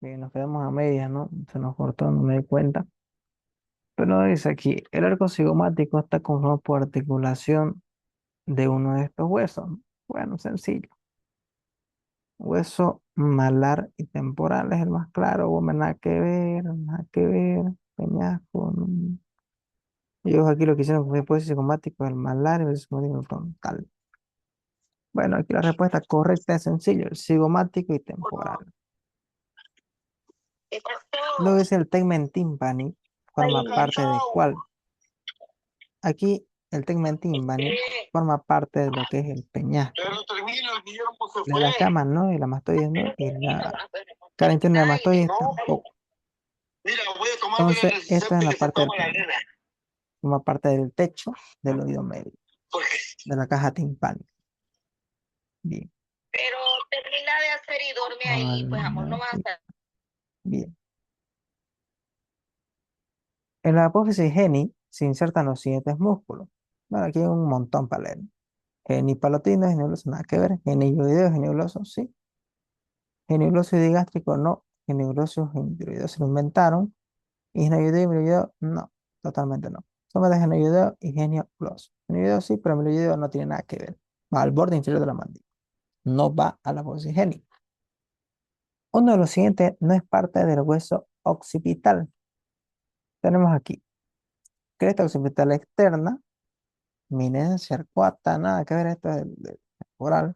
que nos quedamos a medias, ¿no? Se nos cortó, no me di cuenta. Pero dice aquí, el arco cigomático está conformado por articulación de uno de estos huesos. Bueno, sencillo. Hueso malar y temporal es el más claro, bueno, nada que ver, nada que ver, peñasco. Ellos aquí lo que hicieron fue hueso cigomático el malar y el cigomático frontal. Bueno, aquí la respuesta correcta es sencillo, el cigomático y temporal. Luego dice el tegmen timpani, forma parte de cuál. Aquí el tegmen timpani forma parte de lo que es el peñasco, de las camas, ¿no? Y la mastoides, ¿no? Y la cara interna de la mastoides tampoco. Entonces, esta es la parte del peñasco, forma parte del techo del oído medio, de la caja timpánica. Bien. Pero termina de hacer y duerme ahí, pues amor, no vas a hacer. Bien. En la apófisis geni se insertan los siguientes músculos. Bueno, aquí hay un montón para leer. Genipalotino, geniuloso, nada que ver. Genioideo, geniuloso, sí. Genioglosio y digástrico, no. Genioglosio y genioideo se lo inventaron. Y genioideo y milioideo, no. Totalmente no. Somos de genioideo y genioglosio. Genioideo sí, pero milioideo no tiene nada que ver. Va al borde inferior de la mandíbula. No va a la apófisis geni. Uno de los siguientes no es parte del hueso occipital. Tenemos aquí cresta occipital externa, minencia arcuata, nada que ver, esto es del temporal.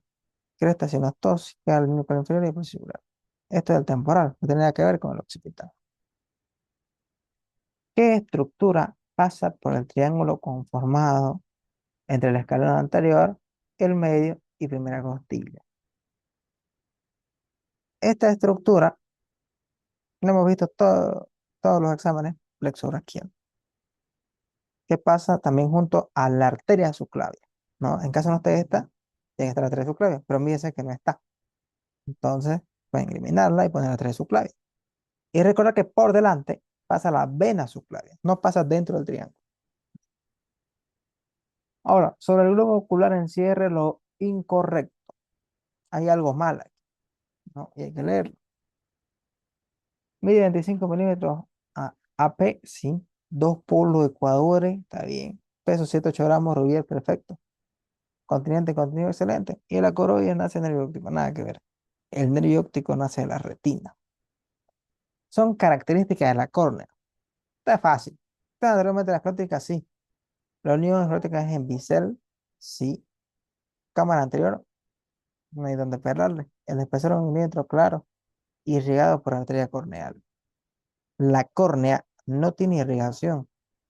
Cresta sinostósica, el núcleo inferior y posterior. Esto es del temporal, no tiene nada que ver con el occipital. ¿Qué estructura pasa por el triángulo conformado entre el escalón anterior, el medio y primera costilla? Esta estructura la hemos visto todos los exámenes flexobraquial, que pasa también junto a la arteria subclavia, ¿no? En caso no esté esta, tiene que estar la arteria subclavia, pero fíjense que no está. Entonces, pueden eliminarla y poner la arteria subclavia. Y recuerda que por delante pasa la vena subclavia, no pasa dentro del triángulo. Ahora, sobre el globo ocular en cierre, lo incorrecto. Hay algo mal aquí, ¿no? Y hay que leerlo. Mide 25 milímetros AP, sí. Dos polos de ecuadores, está bien. Peso 108 gramos, Rubier, perfecto. Continente, contenido excelente. Y el acoroide nace en el nervio óptico, nada que ver. El nervio óptico nace de la retina. Son características de la córnea. Está fácil. Está anteriormente la esclerótica, sí. La unión esclerótica es en bisel, sí. Cámara anterior, no hay donde perderle. El espesor es un milímetro claro, irrigado por arteria corneal. La córnea no tiene irrigación.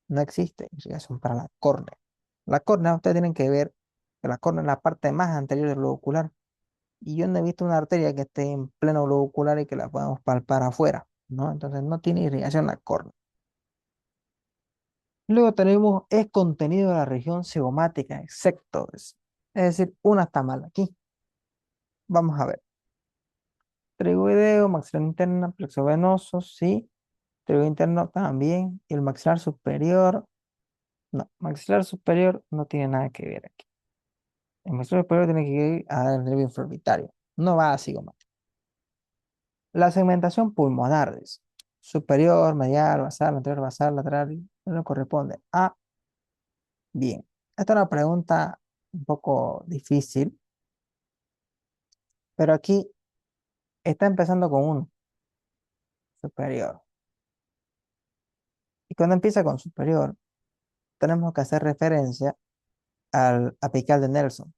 No existe irrigación para la córnea. La córnea, ustedes tienen que ver que la córnea es la parte más anterior del globo ocular. Y yo no he visto una arteria que esté en pleno globo ocular y que la podamos palpar afuera, ¿no? Entonces no tiene irrigación la córnea. Luego tenemos el contenido de la región cigomática, excepto, es decir, una está mal aquí. Vamos a ver. Trigoideo, maxilar interna, plexo venoso, sí. Trigo interno también. Y el maxilar superior, no. Maxilar superior no tiene nada que ver aquí. El maxilar superior tiene que ir al nervio infraorbitario. No va a cigomática. La segmentación pulmonar es superior, medial, basal, anterior, basal, lateral, no corresponde a bien. Esta es una pregunta un poco difícil, pero aquí está empezando con uno, superior. Y cuando empieza con superior, tenemos que hacer referencia al apical de Nelson.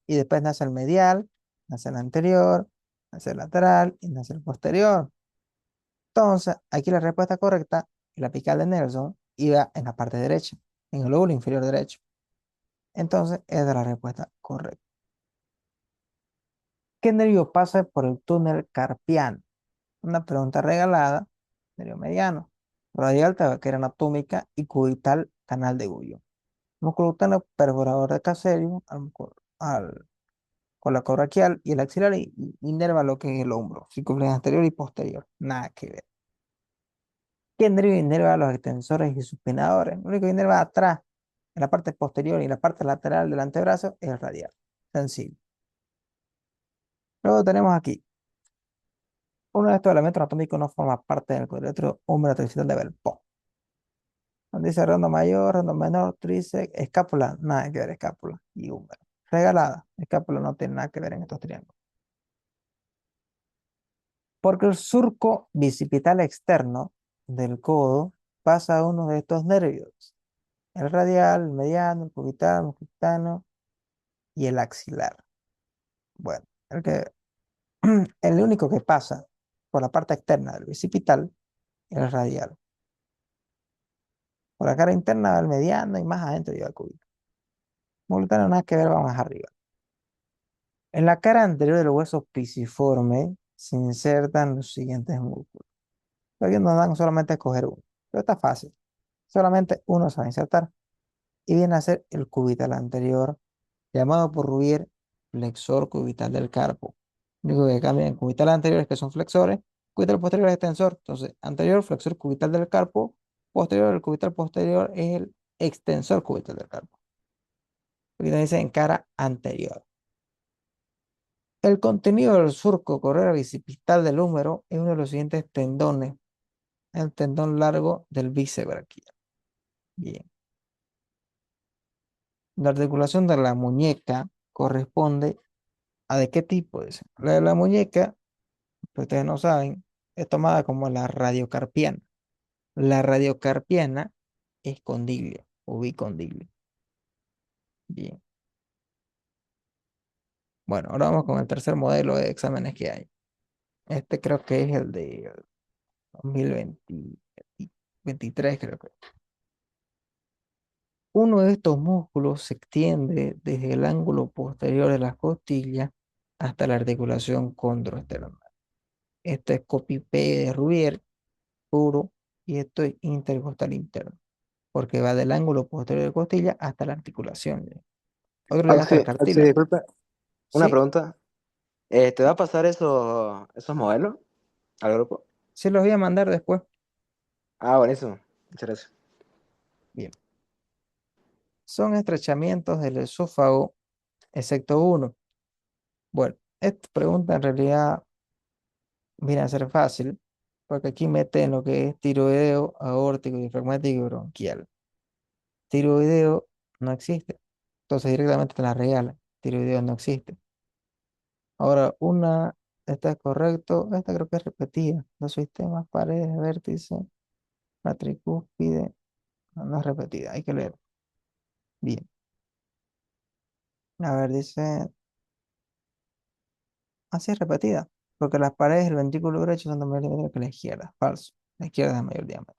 Y después nace el medial, nace el anterior, nace el lateral y nace el posterior. Entonces, aquí la respuesta correcta, el apical de Nelson, iba en la parte derecha, en el lóbulo inferior derecho. Entonces, esa es la respuesta correcta. ¿Qué nervio pasa por el túnel carpiano? Una pregunta regalada, nervio mediano, radial, tabaquera anatómica y cubital, canal de Guyot. Músculo cutáneo perforador de caserio, con la cobraquial y el axilar y inerva lo que es el hombro, circunflejo anterior y posterior. Nada que ver. ¿Qué nervio inerva los extensores y supinadores? Lo único que inerva atrás, en la parte posterior y en la parte lateral del antebrazo, es el radial. Sencillo. Luego tenemos aquí Uno de estos elementos anatómicos no forma parte del cuadrilátero húmero tradicional de Belpont. Donde dice redondo mayor, redondo menor, tríceps, escápula, nada que ver escápula y húmero. Regalada, escápula no tiene nada que ver en estos triángulos. Porque el surco bicipital externo del codo pasa a uno de estos nervios. El radial, el mediano, el cubital, el mosquitano y el axilar. Bueno, el único que pasa por la parte externa del bicipital es el radial. Por la cara interna va el mediano y más adentro lleva el cubital. Mosquitano nada que ver, va más arriba. En la cara anterior del hueso pisiforme se insertan los siguientes músculos. Aquí nos dan solamente a escoger uno, pero está fácil. Solamente uno se va a insertar y viene a ser el cubital anterior, llamado por Rubier flexor cubital del carpo. Lo único que cambia en cubital anterior es que son flexores, cubital posterior es extensor. Entonces, anterior, flexor cubital del carpo, posterior, el cubital posterior es el extensor cubital del carpo. Aquí nos dice en cara anterior. El contenido del surco correa bicipital del húmero es uno de los siguientes tendones, el tendón largo del bíceps braquial. Bien. La articulación de la muñeca corresponde a de qué tipo. Dice. La de la muñeca, que ustedes no saben, es tomada como la radiocarpiana. La radiocarpiana es condilio o bicondilio. Bien. Bueno, ahora vamos con el tercer modelo de exámenes que hay. Este creo que es el de 2023, creo que. Uno de estos músculos se extiende desde el ángulo posterior de las costillas hasta la articulación condroesternal. Esto es copy-P de Rubier puro y esto es intercostal interno, porque va del ángulo posterior de costilla hasta la articulación. ¿Ya? Otro le da hasta el Axi, cartílago. disculpa, una Sí, pregunta. ¿Te va a pasar esos modelos al grupo? sí los voy a mandar después. Ah, buenísimo. Muchas gracias. Bien. Son estrechamientos del esófago, excepto uno. Bueno, esta pregunta en realidad viene a ser fácil, porque aquí meten lo que es tiroideo, aórtico, diafragmático y bronquial. Tiroideo no existe. Entonces directamente te la regala. Tiroideo no existe. Ahora, esta es correcto, esta creo que es repetida. Los sistemas, paredes, vértice, la tricúspide, no, no es repetida, hay que leer. Bien. A ver, dice, así es repetida, porque las paredes del ventrículo derecho son de mayor diámetro que la izquierda. Falso. La izquierda es de mayor diámetro.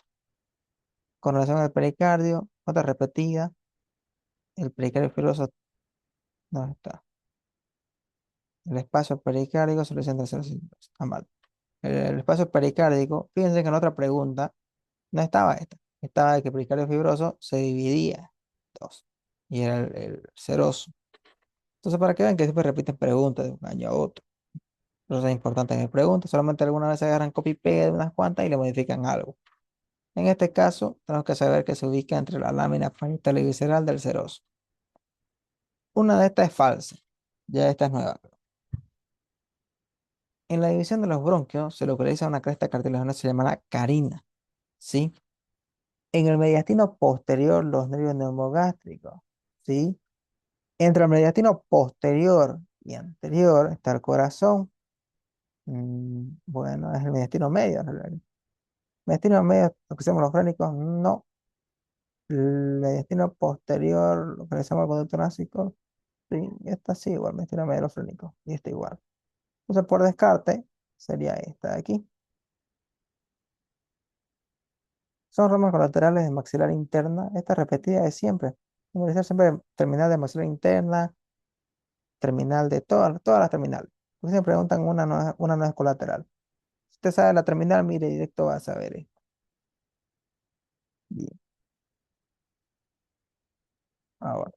Con relación al pericardio, otra repetida, el pericardio fibroso, ¿dónde está? El espacio pericárdico se presenta en el centro. Está mal. El espacio pericárdico, fíjense que en la otra pregunta no estaba esta. Estaba de que el pericardio fibroso se dividía en dos. Y era el seroso. Entonces, para que vean que siempre repiten preguntas de un año a otro. Eso es importante en el pregunta. Solamente algunas veces agarran copy-paste de unas cuantas y le modifican algo. En este caso, tenemos que saber que se ubica entre la lámina parietal y visceral del seroso. Una de estas es falsa. Ya esta es nueva. En la división de los bronquios se localiza una cresta cartilaginosa llamada carina. ¿Sí? En el mediastino posterior, los nervios neumogástricos. ¿Sí? Entre el mediastino posterior y anterior está el corazón. Bueno, es el mediastino medio, en realidad. Mediastino medio, lo que llamamos los frénicos, no. El mediastino posterior, lo que le llamamos el conducto torácico, sí, esta sí, igual, mediastino medio, los frénicos, y esta igual. Entonces, por descarte, sería esta de aquí. Son ramas colaterales de maxilar interna, esta repetida de siempre. Memorizar siempre terminal de maxilar interna, terminal de todas las terminales. Porque si me preguntan, una no es colateral. Si usted sabe la terminal, mire directo va a saber esto. Bien, ahora.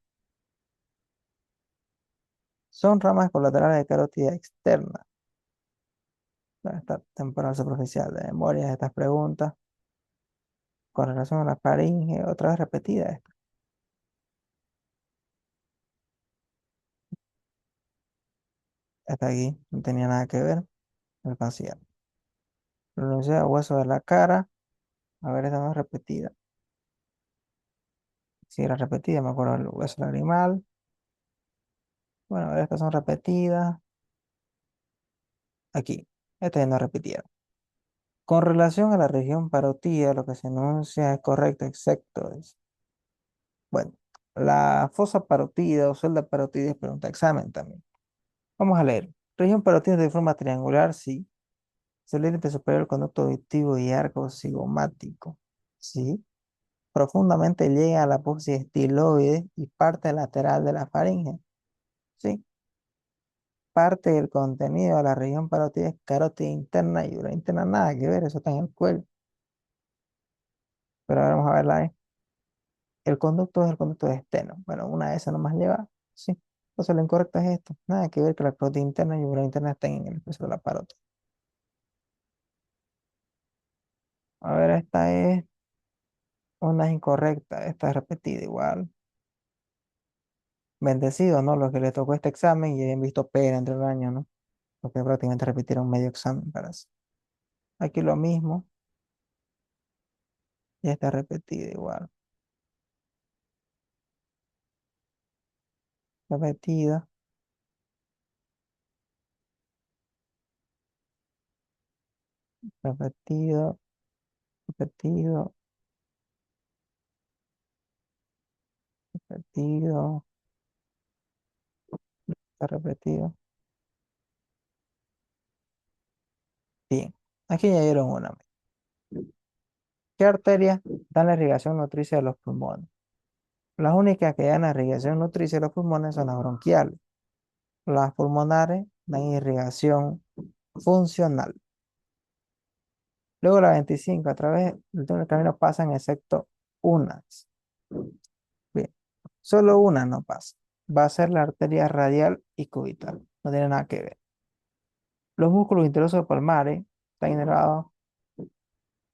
Son ramas colaterales de carótida externa. Esta temporal superficial de memoria de estas preguntas. Con relación a la faringe, otra vez repetida esta. Esta aquí no tenía nada que ver. El facial. Pronunciada hueso de la cara. A ver, esta no es repetida. Si era repetida, me acuerdo del hueso del animal. Bueno, a ver, estas son repetidas. Aquí. Esta ya no es repetida. Con relación a la región parotida, lo que se enuncia es correcto, excepto es. Bueno, la fosa parotida o celda parotida es pregunta examen también. Vamos a leer. Región parotida de forma triangular, sí. Es el límite superior del conducto auditivo y arco cigomático. Sí. Profundamente llega a la apófisis estiloide y parte lateral de la faringe. Sí. Parte del contenido de la región parótida es carótida interna y dura interna. Nada que ver, eso está en el cuello. Pero ahora vamos a verla. El conducto es el conducto de esteno. Bueno, una de esas nomás lleva. Sí. Entonces lo incorrecto es esto. Nada que ver que la carótida interna y dura interna estén en el espesor de la parótida. A ver, esta es una incorrecta. Esta es repetida igual. Bendecido, ¿no? Los que les tocó este examen y hayan visto pera entre el año, ¿no? Porque prácticamente repitieron medio examen para eso. Aquí lo mismo, ya está repetida igual. Repetida, repetido, repetido, repetido, está repetido. Bien, aquí añadieron una. ¿Qué arterias dan la irrigación nutricia de los pulmones? Las únicas que dan la irrigación nutricia de los pulmones son las bronquiales. Las pulmonares dan irrigación funcional. Luego la 25, a través del túnel camino pasan excepto unas. Bien, solo una no pasa. Va a ser la arteria radial y cubital. No tiene nada que ver. Los músculos interosos palmares están inervados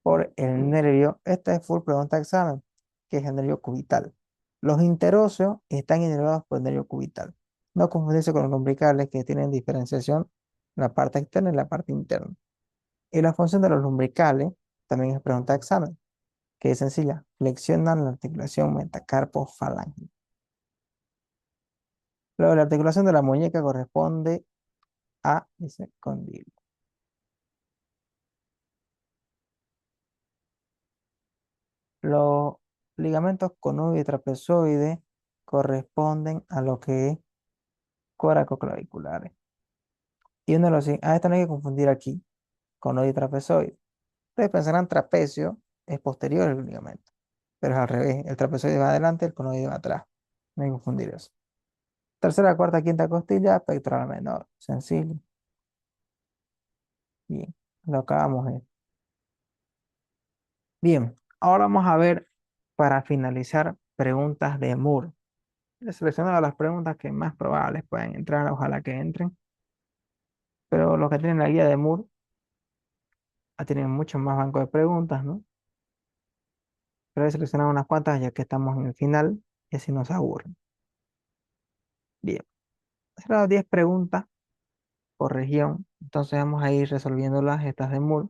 por el nervio. Esta es full pregunta de examen, que es el nervio cubital. Los interóseos están inervados por el nervio cubital. No confundirse con los lumbricales que tienen diferenciación en la parte externa y la parte interna. Y la función de los lumbricales también es pregunta de examen, que es sencilla. Flexionan la articulación metacarpo-falange. Luego, la articulación de la muñeca corresponde a, dice, condilo. Los ligamentos conoide y trapezoide corresponden a lo que es coracoclaviculares. Y uno de los, esto no hay que confundir aquí, conoide y trapezoide. Ustedes pensarán trapecio es posterior al ligamento, pero es al revés. El trapezoide va adelante, el conoide va atrás. No hay que confundir eso. Tercera, cuarta, quinta costilla, pectoral menor. Sencillo. Bien, lo acabamos de. Bien, ahora vamos a ver, para finalizar, preguntas de Moore. He seleccionado las preguntas que más probables pueden entrar, ojalá que entren. Pero los que tienen la guía de Moore tienen mucho más banco de preguntas, ¿no? Pero he seleccionado unas cuantas ya que estamos en el final y así nos aburren. Bien, he seleccionado 10 preguntas por región. Entonces vamos a ir resolviéndolas estas de Moore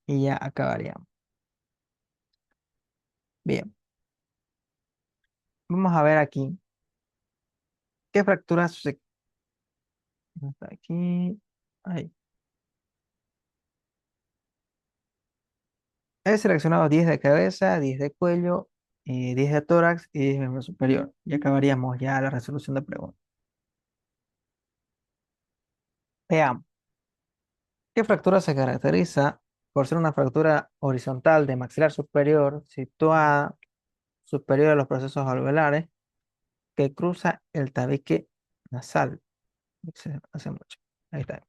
y ya acabaríamos. Bien, vamos a ver aquí qué fracturas se... Está aquí. Ahí. He seleccionado 10 de cabeza, 10 de cuello, 10 de tórax y 10 de miembro superior. Y acabaríamos ya la resolución de preguntas. Veamos. ¿Qué fractura se caracteriza por ser una fractura horizontal de maxilar superior situada superior a los procesos alveolares que cruza el tabique nasal? Se hace mucho. Ahí está.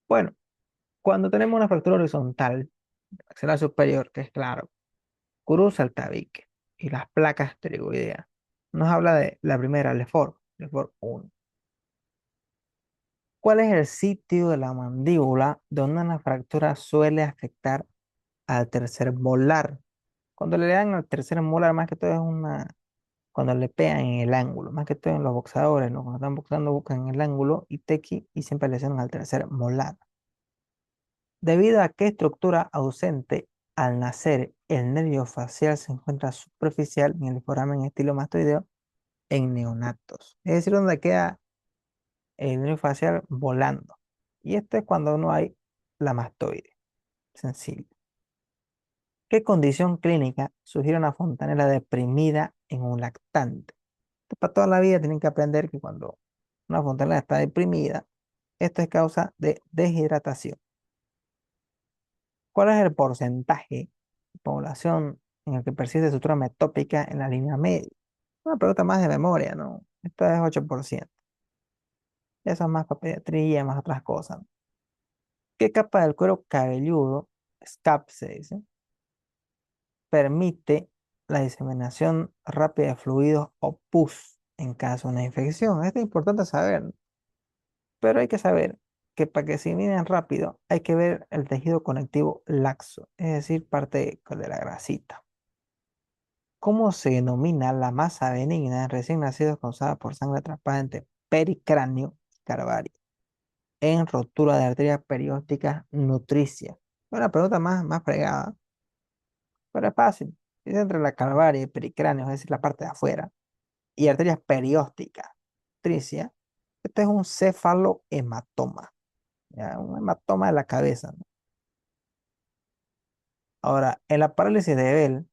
Bueno, cuando tenemos una fractura horizontal de maxilar superior, que es claro, cruza el tabique y las placas pterigoideas. Nos habla de la primera, Lefort 1. ¿Cuál es el sitio de la mandíbula donde una fractura suele afectar al tercer molar? Cuando le dan al tercer molar, más que todo es cuando le pegan en el ángulo, más que todo en los boxeadores, ¿no? Cuando están boxeando, buscan en el ángulo y tequi y siempre lesionan al tercer molar. Debido a qué estructura ausente al nacer el nervio facial se encuentra superficial en el foramen estilo mastoideo en neonatos. Es decir, donde queda el nervio facial volando. Y esto es cuando no hay la mastoide. Sencillo. ¿Qué condición clínica sugiere una fontanela deprimida en un lactante? Esto para toda la vida tienen que aprender que cuando una fontanela está deprimida, esto es causa de deshidratación. ¿Cuál es el porcentaje de población en el que persiste estructura metópica en la línea media? Una pregunta más de memoria, ¿no? Esto es 8%. Eso es más para pediatría, más otras cosas, ¿no? ¿Qué capa del cuero cabelludo, SCAP se dice, permite la diseminación rápida de fluidos o pus en caso de una infección? Esto es importante saber, ¿no? Pero hay que saber que para que se eliminen rápido hay que ver el tejido conectivo laxo, es decir, parte de la grasita. ¿Cómo se denomina la masa benigna en recién nacidos causada por sangre atrapada entre pericráneo y calvario en rotura de arterias periósticas nutricias? Una pregunta más fregada, pero es fácil. Es entre la calvaria y pericráneo, es decir, la parte de afuera, y arterias periósticas nutricias. Este es un cefalohematoma, ¿ya? Un hematoma de la cabeza, ¿no? Ahora, en la parálisis de Bell,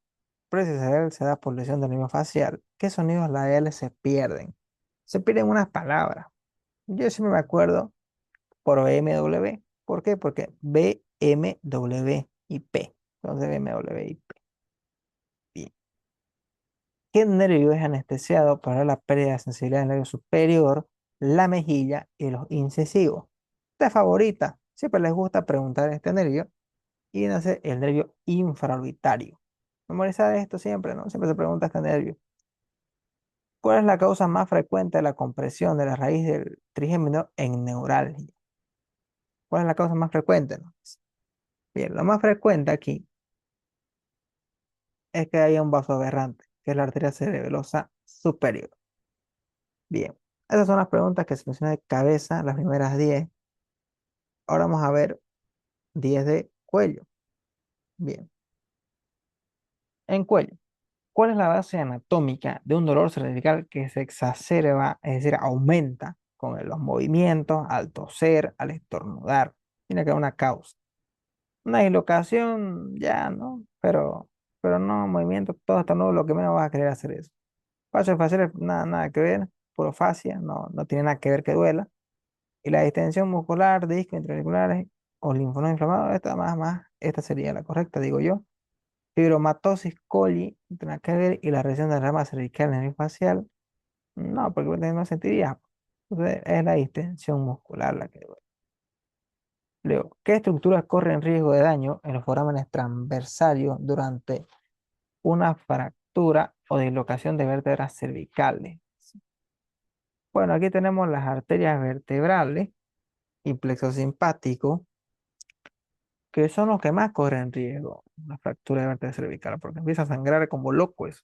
parálisis de Bell se da por lesión del nervio facial. ¿Qué sonidos labiales se pierden? Se pierden unas palabras. Yo siempre me acuerdo por BMW. ¿Por qué? Porque BMW y P. Entonces BMW y P. Bien. ¿Qué nervio es anestesiado para la pérdida de sensibilidad del nervio superior, la mejilla y los incisivos? Esta es favorita. Siempre les gusta preguntar este nervio. Y nace el nervio infraorbitario. Memorizar esto siempre, ¿no? Siempre se pregunta este nervio. ¿Cuál es la causa más frecuente de la compresión de la raíz del trigémino en neuralgia? ¿Cuál es la causa más frecuente, no? Bien, lo más frecuente aquí es que haya un vaso aberrante, que es la arteria cerebelosa superior. Bien, esas son las preguntas que seleccioné de cabeza, las primeras 10. Ahora vamos a ver 10 de cuello. Bien, en cuello. ¿Cuál es la base anatómica de un dolor cervical que se exacerba, es decir, aumenta con los movimientos, al toser, al estornudar? Tiene que haber una causa. Una dislocación, ya, ¿no? Pero no movimiento, todo estornudo, lo que menos vas a querer hacer eso. Fascios faciales, nada que ver, puro fascia, no tiene nada que ver que duela. Y la distensión muscular, disco, intraarticulares o linfonodo inflamado, esta sería la correcta, digo yo. Fibromatosis coli, no tiene nada que ver, y la región de la rama cervical en el facial, no, porque no sentiría. Entonces, es la distensión muscular la que duele. Luego, ¿qué estructuras corren riesgo de daño en los forámenes transversarios durante una fractura o dislocación de vértebras cervicales? Bueno, aquí tenemos las arterias vertebrales y plexo simpático, que son los que más corren riesgo, una fractura de vértebra cervical, porque empieza a sangrar como loco eso.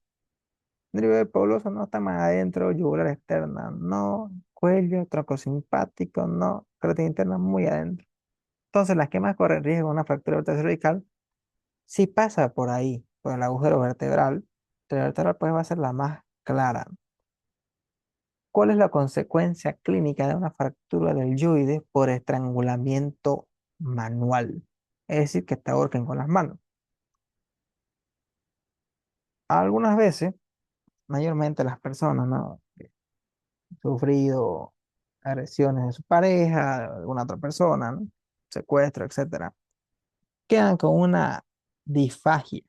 Nervio pauloso no está más adentro, yugular externa, no, cuello, tronco simpático, no, cartílago interna muy adentro. Entonces, las que más corren riesgo de una fractura de vértebra cervical, si pasa por ahí, por el agujero vertebral, la vertebral pues va a ser la más clara. ¿Cuál es la consecuencia clínica de una fractura del yoides por estrangulamiento manual? Es decir, que te ahorquen con las manos. Algunas veces, mayormente las personas, ¿no? Que han sufrido agresiones de su pareja, de alguna otra persona, ¿no? Secuestro, etcétera, quedan con una disfagia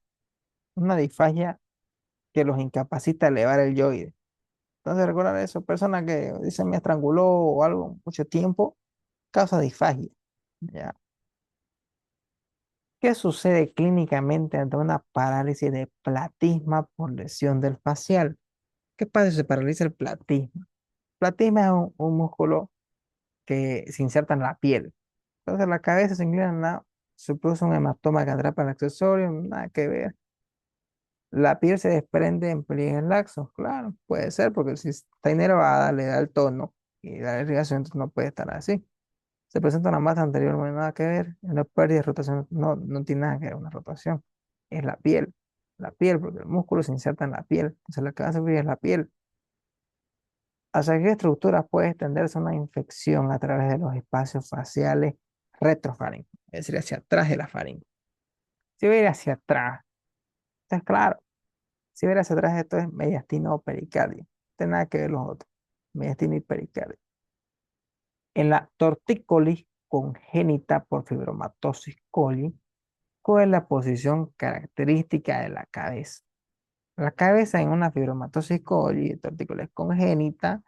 que los incapacita de elevar el yoide. Entonces, recordar eso, personas que dicen me estranguló o algo mucho tiempo, causa disfagia. ¿Ya? ¿Qué sucede clínicamente ante una parálisis de platisma por lesión del facial? ¿Qué pasa si se paraliza el platisma? Platisma es un músculo que se inserta en la piel. Entonces la cabeza se inclina, se produce un hematoma que atrapa el accesorio, nada que ver. La piel se desprende en pliegues laxos, claro, puede ser, porque si está inervada, le da el tono y da la irrigación, entonces no puede estar así. Se presenta una masa anterior, no hay nada que ver. Una pérdida de rotación, no, no tiene nada que ver una rotación. Es la piel. La piel, porque el músculo se inserta en la piel. Entonces la que va a sufrir es la piel. ¿Hacia qué estructura puede extenderse una infección a través de los espacios faciales retrofaringos? Es decir, hacia atrás de la faringe. Si voy a ir hacia atrás, está claro. Si voy a ir hacia atrás, esto es mediastino o pericardio. No tiene nada que ver los otros. Mediastino y pericardio. En la tortícolis congénita por fibromatosis coli, ¿cuál es la posición característica de la cabeza? La cabeza en una fibromatosis coli, tortícolis congénita,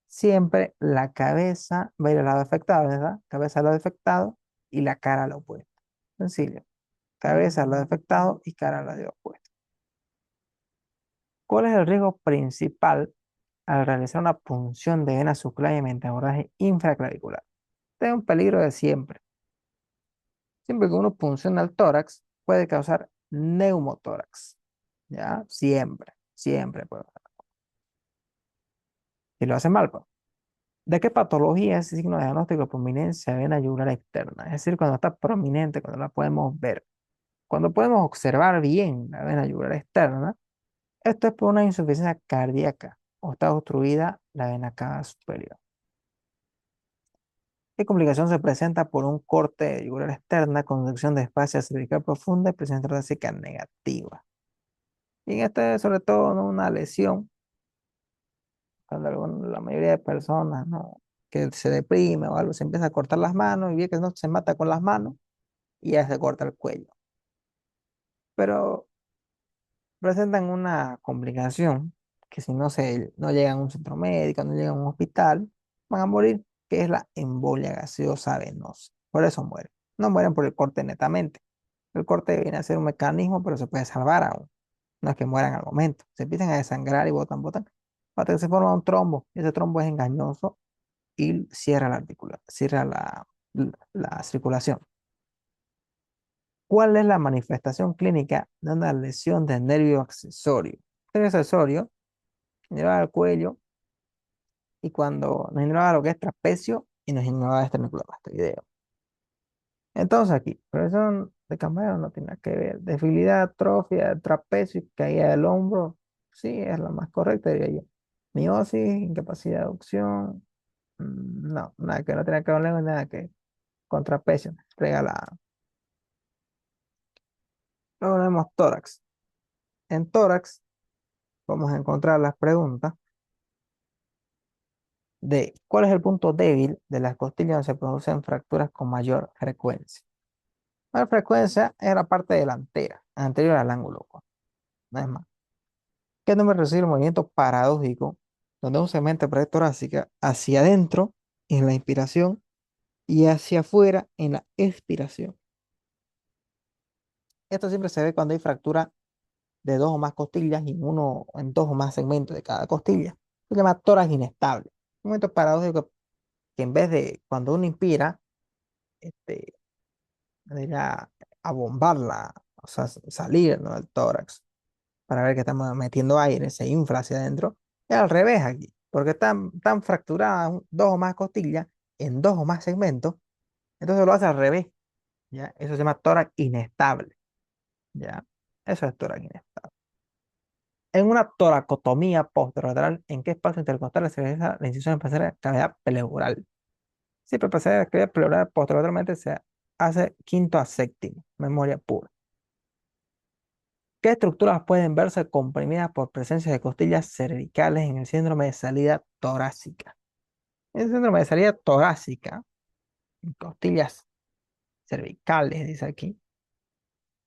siempre la cabeza va a ir al lado afectado, ¿verdad? Cabeza al lado afectado y la cara al opuesto. Sencillo. Cabeza al lado afectado y cara al lado opuesto. ¿Cuál es el riesgo principal al realizar una punción de vena subclaviana mediante abordaje infraclavicular? Este es un peligro de siempre. Siempre que uno punciona el tórax, puede causar neumotórax. ¿Ya? Siempre, siempre puede pasar. Y lo hace mal, pues. ¿De qué patología es el signo de diagnóstico de prominencia de vena yugular externa? Es decir, cuando está prominente, cuando la podemos ver. Cuando podemos observar bien la vena yugular externa, esto es por una insuficiencia cardíaca o está obstruida la vena cava superior. ¿Qué complicación se presenta por un corte yugular externa con sección de espacio cervical profunda y presión torácica negativa? Y en este, sobre todo, ¿no? Una lesión, cuando la mayoría de personas, ¿no? Que se deprime o algo, se empieza a cortar las manos y ve que no se mata con las manos y ya se corta el cuello. Pero presentan una complicación que si no llegan a un centro médico, no llegan a un hospital, van a morir, que es la embolia gaseosa venosa. Por eso mueren. No mueren por el corte netamente. El corte viene a ser un mecanismo, pero se puede salvar aún. No es que mueran al momento. Se empiezan a desangrar y botan, hasta que se forma un trombo. Ese trombo es engañoso y cierra la circulación. ¿Cuál es la manifestación clínica de una lesión del nervio accesorio? El nervio accesorio inerva el cuello y cuando nos inerva lo que es trapecio y nos inerva esternocleidomastoideo. Entonces aquí, presión de Campbell no tiene nada que ver. Debilidad, atrofia, trapecio y caída del hombro, sí, es la más correcta, diría yo. Miosis, incapacidad de aducción, no, nada que no tiene que ver con nada que con trapecio, regalada. Luego tenemos tórax. En tórax vamos a encontrar las preguntas de cuál es el punto débil de las costillas donde se producen fracturas con mayor frecuencia. La frecuencia es la parte delantera, anterior al ángulo, pues, no es más. ¿Qué número recibe el movimiento paradójico donde un segmento de pared torácica hacia adentro en la inspiración y hacia afuera en la expiración? Esto siempre se ve cuando hay fractura de dos o más costillas y en dos o más segmentos de cada costilla. Se llama tórax inestable. Un momento paradójico que en vez de cuando uno inspira, este, ir a bombarla, o sea, salir, ¿no? del tórax para ver que estamos metiendo aire, se infla hacia adentro. Es al revés aquí, porque están fracturadas dos o más costillas en dos o más segmentos, entonces lo hace al revés, ¿ya? Eso se llama tórax inestable, ¿ya? Eso es tórax inestable. En una toracotomía posterolateral, ¿en qué espacio intercostal se realiza la incisión espacial de la cavidad pleural? Siempre pasar la cavidad pleural posterolateralmente se hace quinto a séptimo, memoria pura. ¿Qué estructuras pueden verse comprimidas por presencia de costillas cervicales en el síndrome de salida torácica? El síndrome de salida torácica, en costillas cervicales, dice aquí,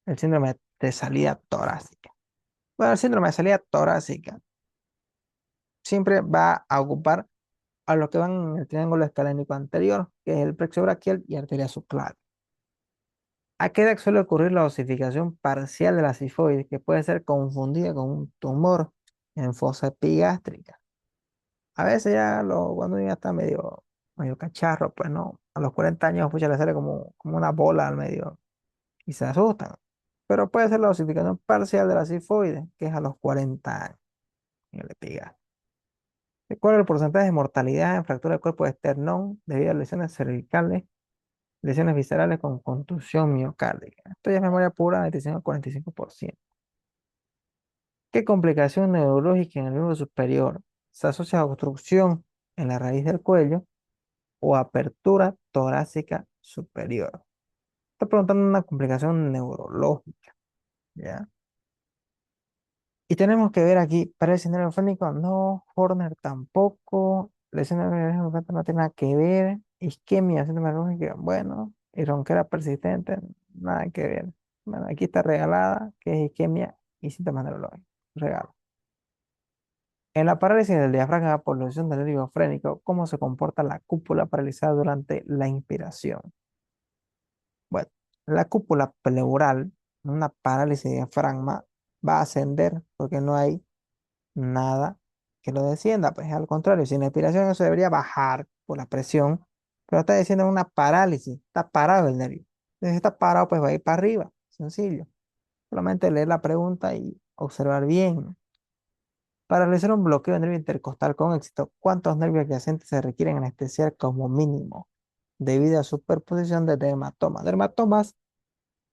el síndrome de salida torácica. Bueno, el síndrome de salida torácica siempre va a ocupar a los que van en el triángulo escalénico anterior, que es el plexo braquial y arteria subclaviana. ¿A qué edad suele ocurrir la osificación parcial de la cifoides, que puede ser confundida con un tumor en fosa epigástrica? A veces cuando uno ya está medio cacharro, pues no, a los 40 años pues ya le sale como una bola al medio y se asustan. Pero puede ser la osificación parcial de la cifoides, que es a los 40 años en el epigastrio. ¿Cuál es el porcentaje de mortalidad en fractura del cuerpo de esternón debido a lesiones cervicales Lesiones viscerales con contusión miocárdica. Esto ya es memoria pura, 25 al 45%. ¿Qué complicación neurológica en el miembro superior se asocia a obstrucción en la raíz del cuello o apertura torácica superior? Estoy preguntando una complicación neurológica, ¿ya? Y tenemos que ver aquí, parálisis neurofrénico, no, Horner tampoco, lesiones neurológicas no tiene nada que ver, isquemia, síndrome neurológica, bueno, y ronquera persistente, nada que ver. Bueno, aquí está regalada, que es isquemia y síntomas neurológicos, regalo. En la parálisis del diafragma por lesión del nervio frénico, ¿cómo se comporta la cúpula paralizada durante la inspiración? Bueno, la cúpula pleural, una parálisis de diafragma, va a ascender porque no hay nada que lo descienda. Pues al contrario, si en la inspiración eso debería bajar por la presión, pero está diciendo una parálisis, está parado el nervio. Entonces, si está parado, pues va a ir para arriba, sencillo. Solamente leer la pregunta y observar bien. Para realizar un bloqueo de nervio intercostal con éxito, ¿cuántos nervios adyacentes se requieren anestesiar como mínimo? Debido a superposición de dermatomas. Dermatomas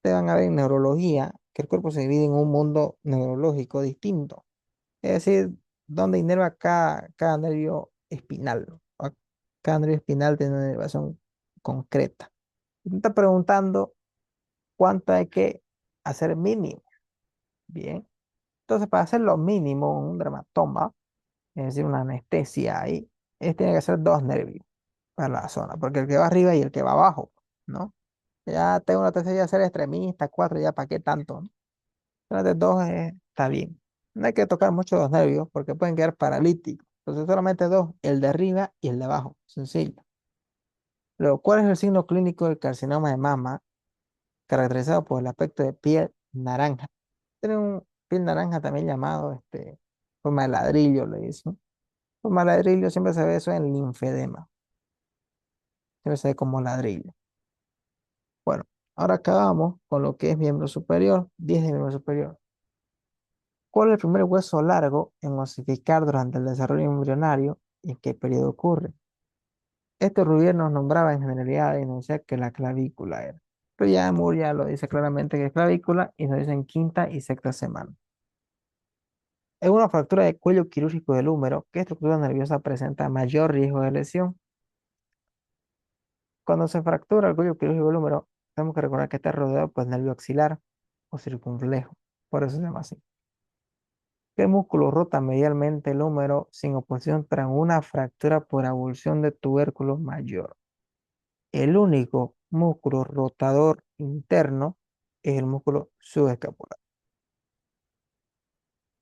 te van a ver en neurología, que el cuerpo se divide en un mundo neurológico distinto. Es decir, donde inerva cada nervio espinal. ¿Va? Cada nervio espinal tiene una inervación concreta. Y me está preguntando cuánto hay que hacer mínimo. Bien. Entonces, para hacer lo mínimo, un dermatoma, es decir, una anestesia ahí, tiene que ser dos nervios para la zona, porque el que va arriba y el que va abajo, ¿no? Ya tengo una tercera ya ser extremista, cuatro, ya para qué tanto, ¿no? Solamente dos está bien. No hay que tocar mucho los nervios porque pueden quedar paralíticos. Entonces solamente dos, el de arriba y el de abajo. Sencillo. Luego, ¿cuál es el signo clínico del carcinoma de mama caracterizado por el aspecto de piel naranja? Tiene un piel naranja también llamado forma de ladrillo, le dicen. Forma de ladrillo siempre se ve eso en linfedema. Siempre se ve como ladrillo. Bueno, ahora acabamos con lo que es miembro superior, 10 de miembro superior. ¿Cuál es el primer hueso largo en osificar durante el desarrollo embrionario y en qué periodo ocurre? Este Rubier nos nombraba en generalidad y nos decía que la clavícula era. Pero ya Moore ya lo dice claramente que es clavícula y nos dice en quinta y sexta semana. En una fractura de cuello quirúrgico del húmero, ¿qué estructura nerviosa presenta mayor riesgo de lesión? Cuando se fractura el cuello quirúrgico del húmero, tenemos que recordar que está rodeado por el nervio axilar o circunflejo. Por eso se llama así. ¿Qué músculo rota medialmente el húmero sin oposición tras una fractura por avulsión de tubérculo mayor? El único músculo rotador interno es el músculo subescapular.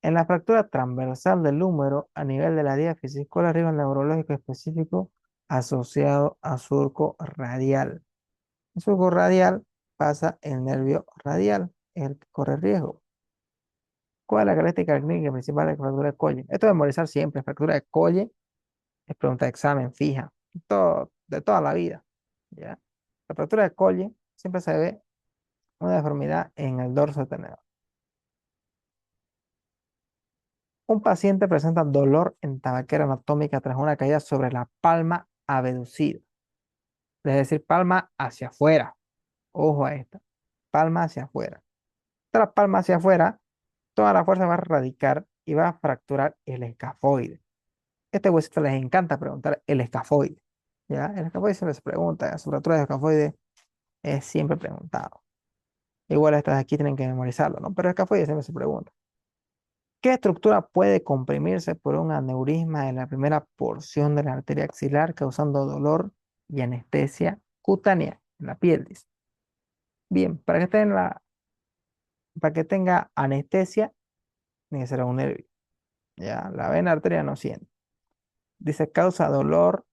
En la fractura transversal del húmero a nivel de la diáfisis, ¿cuál arriba el neurológico específico asociado a surco radial? El surco radial pasa el nervio radial, es el que corre riesgo. ¿Cuál es la característica clínica principal de la fractura de Collie? Esto de memorizar siempre, fractura de Collie es pregunta de examen fija, de toda la vida, ¿ya? La fractura de Collie siempre se ve una deformidad en el dorso tenedor. Un paciente presenta dolor en tabaquera anatómica tras una caída sobre la palma abducida, es decir, palma hacia afuera. Ojo a esta, palma hacia afuera. Esta palma hacia afuera, toda la fuerza va a radicar y va a fracturar el escafoide. Este huesito les encanta preguntar el escafoide, ¿ya? El escafoide siempre se pregunta, su fractura de escafoide es siempre preguntado. Igual estas de aquí tienen que memorizarlo, ¿no? Pero el escafoide siempre se pregunta. ¿Qué estructura puede comprimirse por un aneurisma en la primera porción de la arteria axilar causando dolor y anestesia cutánea en la piel? Dice. Bien, para que tenga anestesia, tiene que ser un nervio. Ya, la vena arteria no siente. Dice causa dolor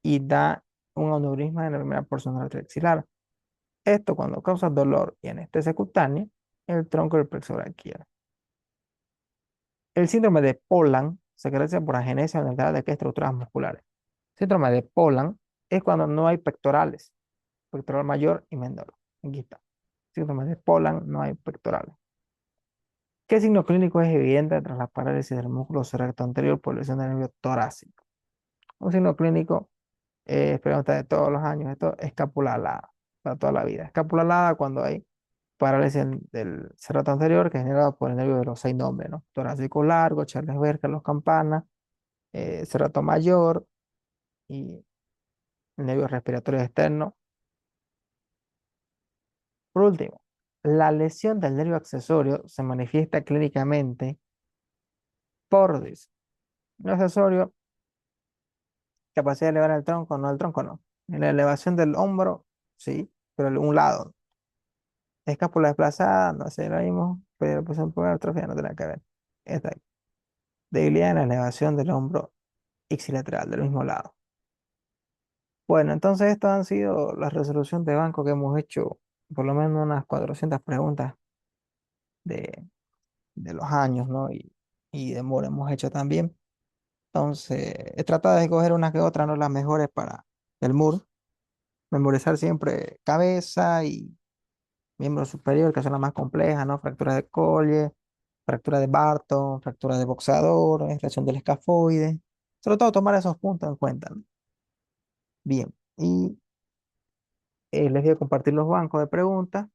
y da un aneurisma en la primera porción de la arteria axilar. Esto cuando causa dolor y anestesia cutánea, el tronco del plexo braquial. El síndrome de Poland se caracteriza por agenesia oriental de qué estructuras musculares. Síndrome de Poland es cuando no hay pectorales, pectoral mayor y menor. Aquí está. Síndrome de Poland, no hay pectorales. ¿Qué signo clínico es evidente tras la parálisis del músculo recto anterior por lesión del nervio torácico? Un signo clínico pregunta de todos los años, esto, escápula alada, para toda la vida. Escápula alada cuando hay parálisis del cerrato anterior, que es generado por el nervio de los seis nombres, ¿no? Torácico largo, Charles Berger, los campanas, cerrato mayor y el nervio respiratorio externo. Por último, la lesión del nervio accesorio se manifiesta clínicamente por, dice, nervio accesorio, capacidad de elevar el tronco no. En la elevación del hombro, sí, pero un lado. Escápula desplazada, no sé, lo mismo, pero pues un poco de atrofia no tiene que ver. Esta aquí. Debilidad en la elevación del hombro ipsilateral, del mismo lado. Bueno, entonces estas han sido las resoluciones de banco que hemos hecho, por lo menos unas 400 preguntas de, de los años, ¿no? Y de Moore hemos hecho también. Entonces, he tratado de escoger unas que otras, no las mejores para el Moore. Memorizar siempre cabeza y miembro superior, que son las más complejas, ¿no? Fractura de Colles, fractura de Barton, fractura de boxeador, extracción del escafoide. Sobre todo tomar esos puntos en cuenta, ¿no? Bien, y les voy a compartir los bancos de preguntas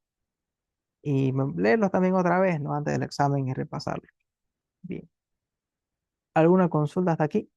y leerlos también otra vez, ¿no? Antes del examen y repasarlos. Bien. ¿Alguna consulta hasta aquí?